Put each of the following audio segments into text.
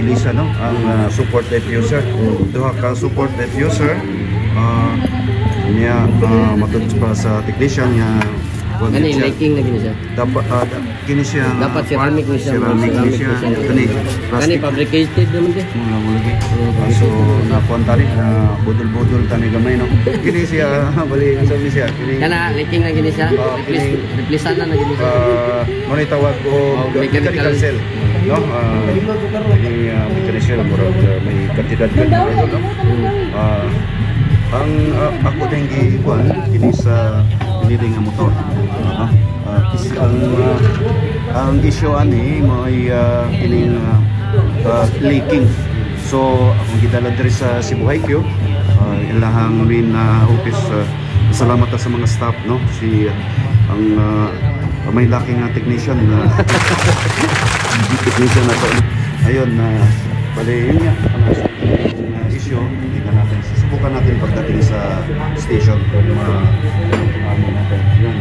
Lisa, no, ang support diffuser. Duha ka support diffuser. Niya matudto pa sa technician niya. Kani liking na gini siya. Dapat kini siya. Dapat ceramic ni siya. Ceramic ni siya. Kani Kani fabricated naman siya. Mo lagi. So nakuan tani na budol-budol tani gamay, no. Kini siya bali sabi siya. Kini Kana liking na gini siya. Replacean na gini siya. Mo ni tawag ko mechanical cell, no. Ini mechanical murag may kantidad ka no. Ang ako din giikuan kini sa kini nga motor. Ang issue ani may kini leaking. So akong gidala diri sa Cebu High-Q, ilahang main office. Salamat sa mga staff, no, si ang may laking technician na technician na to. Ayun bali yun nga ang issue. Hindi ka natin susubukan natin pagdating sa station kung ano natin yun.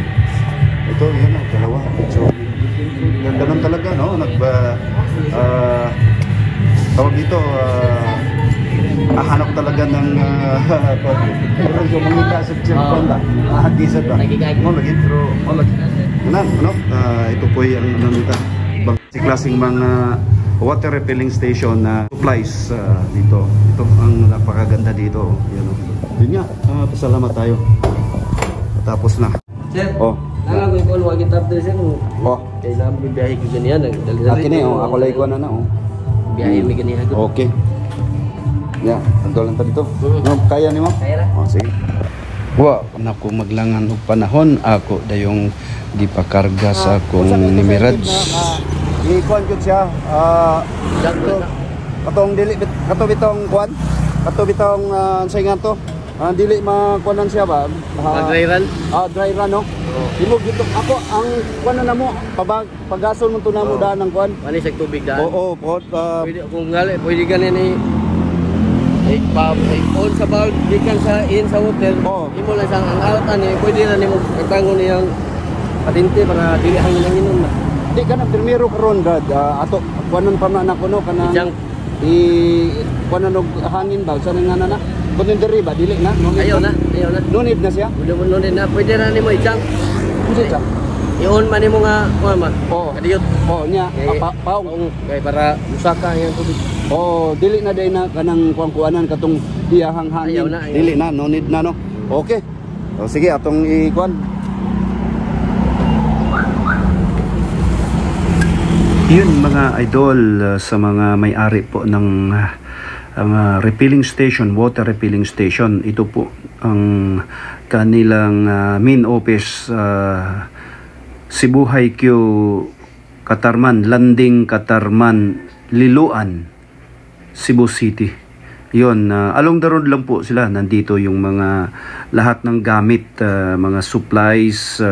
Ito yun na dalawa. So ganun talaga, no, tawag dito hanap talaga ng so mangita sa cellphone ba hagisan ba mo lagi pero mo lagi ano ito po yung ano nito si klaseng mga water refilling station na supplies dito. Ito ang napakaganda dito. Yun nga, pasalamat tayo. Tapos na. Sir, nangagawin ko wag kita after sir. Kailangan bibiyahe ko ganyan. Kini ako lay ko na Biyahe mi ganyan. Okay. Ya, andolan pa dito. Kaya nimo? Kaya ra. Sige. Naku maglangan og panahon ako dayong gipakarga sa akong ni Mirage. Ikuan jud siya. Katong dili bitong kuan. Katong bitong say nga to. Dili makuanan siya ba? Dry run? Dry run, no. Dimo gito ako ang kuan na mo pagason mo to na mo daan ng kuan. Ani sa tubig daan. Oo, pwede kung gali, pwede ganin ni on sa valve gikan sa in sa water. Imo lang sang ang out ani pwede ra nimo pagtangon niyang patente para dili hangin inom na. Di ka na primero karon dad ato kuanon pa na ko no kana kuanon og hangin ba sa nga na kunin diri ba dili na ayaw na nunid na siya nunid na pwede ra nimo i-jump unsa i-on man nimo nga kuan ba kadiyot nya paong kay para musaka yang tubig dili na day na kanang kuan-kuanan katong diyahang hangin dili na nunid na, no. Okay, sige atong i-kuan. Yun mga idol, sa mga may-ari po ng refilling station, water refilling station. Ito po ang kanilang main office, Cebu High-Q, Katarman, Landing Katarman, Liloan, Cebu City. Yun, along the road lang po sila. Nandito yung mga lahat ng gamit, mga supplies,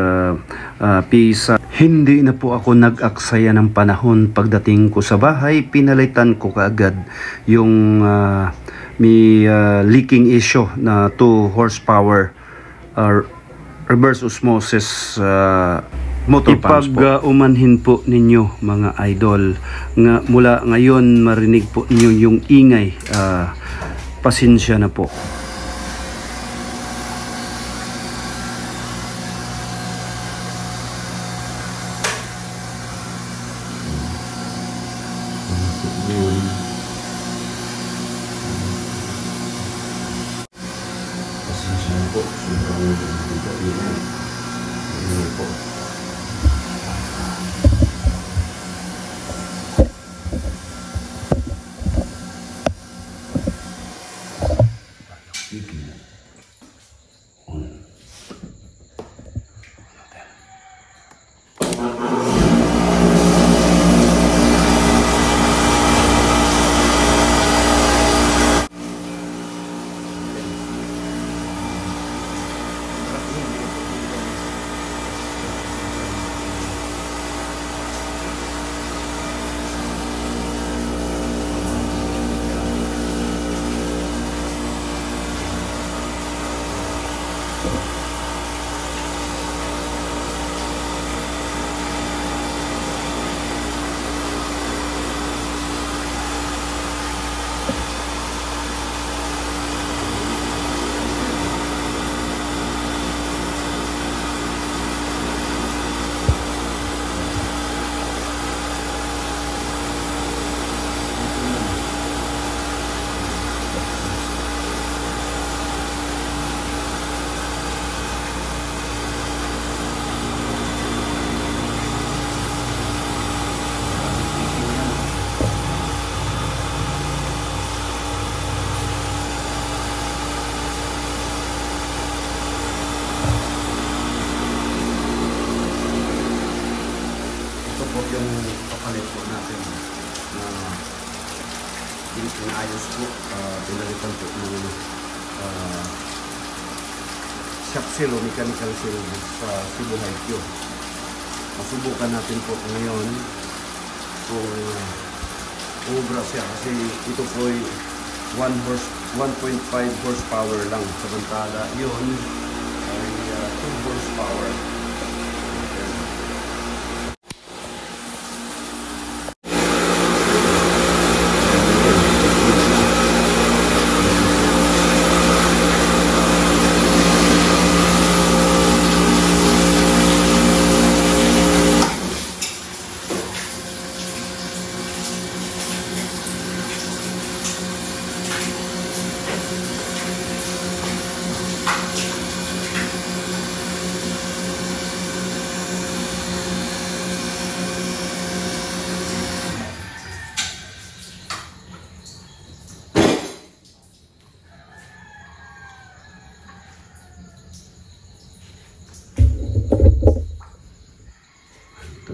pisa. Hindi na po ako nag-aksaya ng panahon. Pagdating ko sa bahay, pinalitan ko kaagad yung may leaking issue na 2 horsepower reverse osmosis motor pumps po. Ipag-umanhin po ninyo mga idol. Mula ngayon marinig po ninyo yung ingay. Pasensya na po. yung kapalit po natin na pinayos po, pinalitan po ng shock seal o mechanical seal sa Cebu High-Q. Masubukan natin po ngayon kung ubra siya kasi ito po ay 1.5 horsepower lang, samantala yun ay 2 horsepower.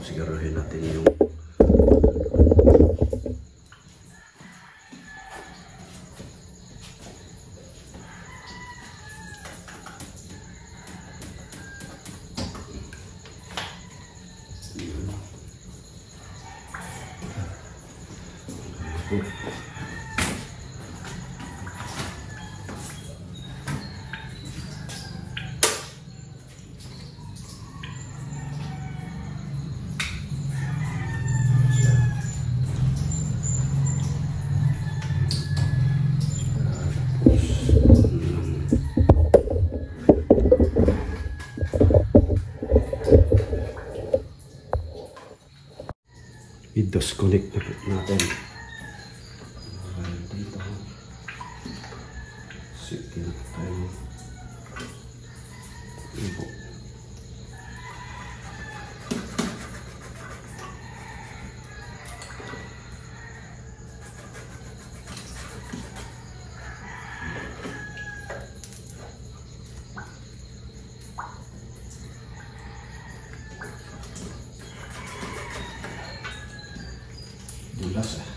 Siguraduhin natin yung i-disconnect natin. Dito. Second time. Ibo. Dulas eh.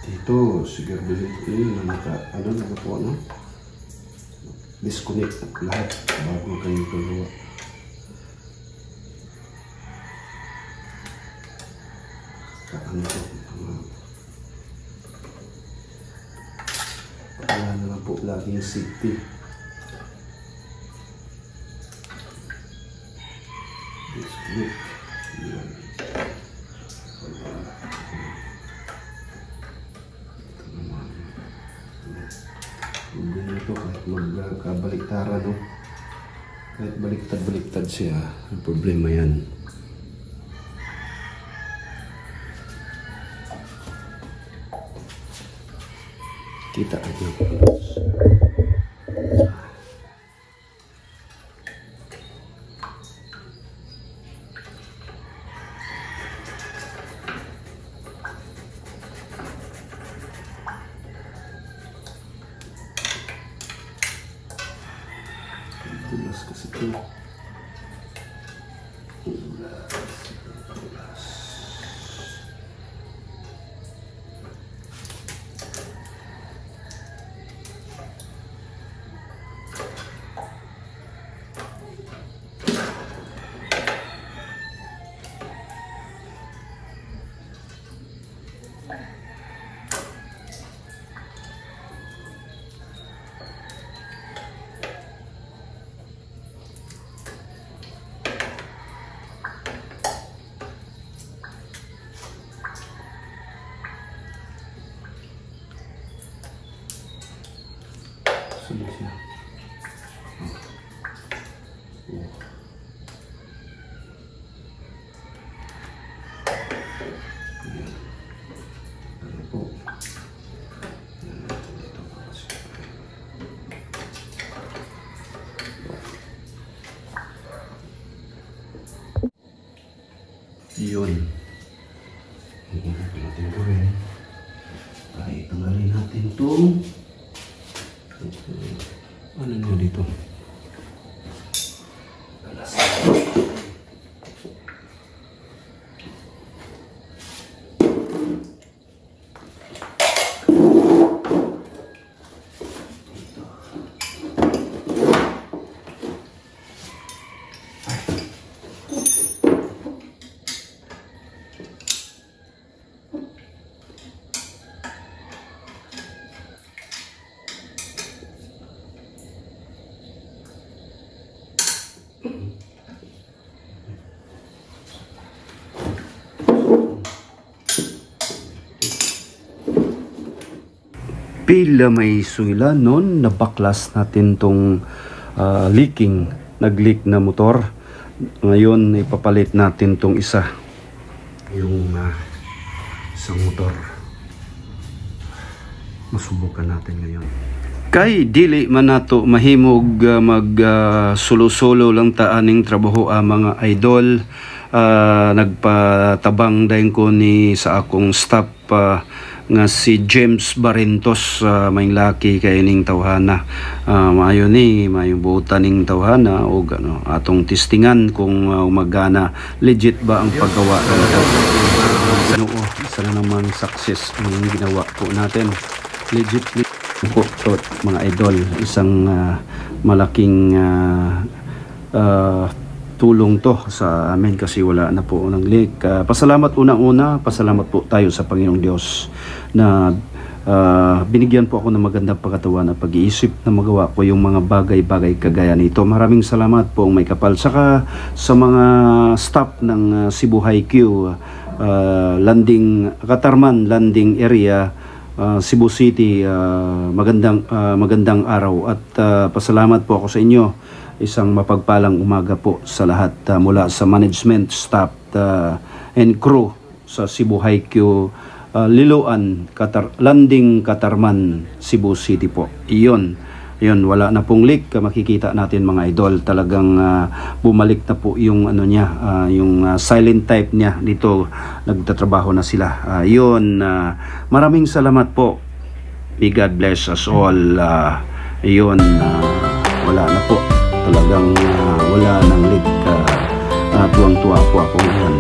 Dito, siguraduhin na disconnect lahat bago kayo gagawa. Wala na po laging safety. Disconnect. Yan. Ito kahit magkabaliktaran, no? Kahit baliktad siya, ang problema yan. Kita aja. Tulas ke situ. Sunod siya. Yun. Ito natin gawin. Ay, tanggalin natin itong ano nyo dito? Pila may suila noon, nabaklas natin tong leaking, nag-leak na motor. Ngayon ipapalit natin tong isa, yung isang motor. Masubukan natin ngayon. Kay dili man nato mahimog mag solo-solo lang taaning trabaho mga idol. Nagpatabang dayon ko ni sa akong staff nga si James Barentos, may laki kay ning tawhana. Maayo ni mayong buutan ning tawhana o atong testingan kung umagana legit ba ang paggawa nito. Isa na naman success ang ginawa po natin. Legit po to, mga idol, isang malaking tulong to sa amin kasi wala na po ng leak. Pasalamat unang-una, pasalamat po tayo sa Panginoong Diyos na binigyan po ako ng magandang pagkatawan at pag-iisip na magawa ko yung mga bagay-bagay kagaya nito. Maraming salamat po ang may kapal. Saka sa mga staff ng Cebu Haiku landing, Katarman landing area, Cebu City, magandang araw at pasalamat po ako sa inyo. Isang mapagpalang umaga po sa lahat mula sa management, staff and crew sa Cebu Haiku, Liloan, landing Katarman, Cebu City po. Iyon, wala na pong leak. Makikita natin mga idol, talagang bumalik na po yung ano niya, yung silent type niya dito. Nagtatrabaho na sila. Iyon, maraming salamat po. May God bless us all. Iyon, wala na po. Talagang wala nang leak. Tuwang-tuwa po ako ngayon.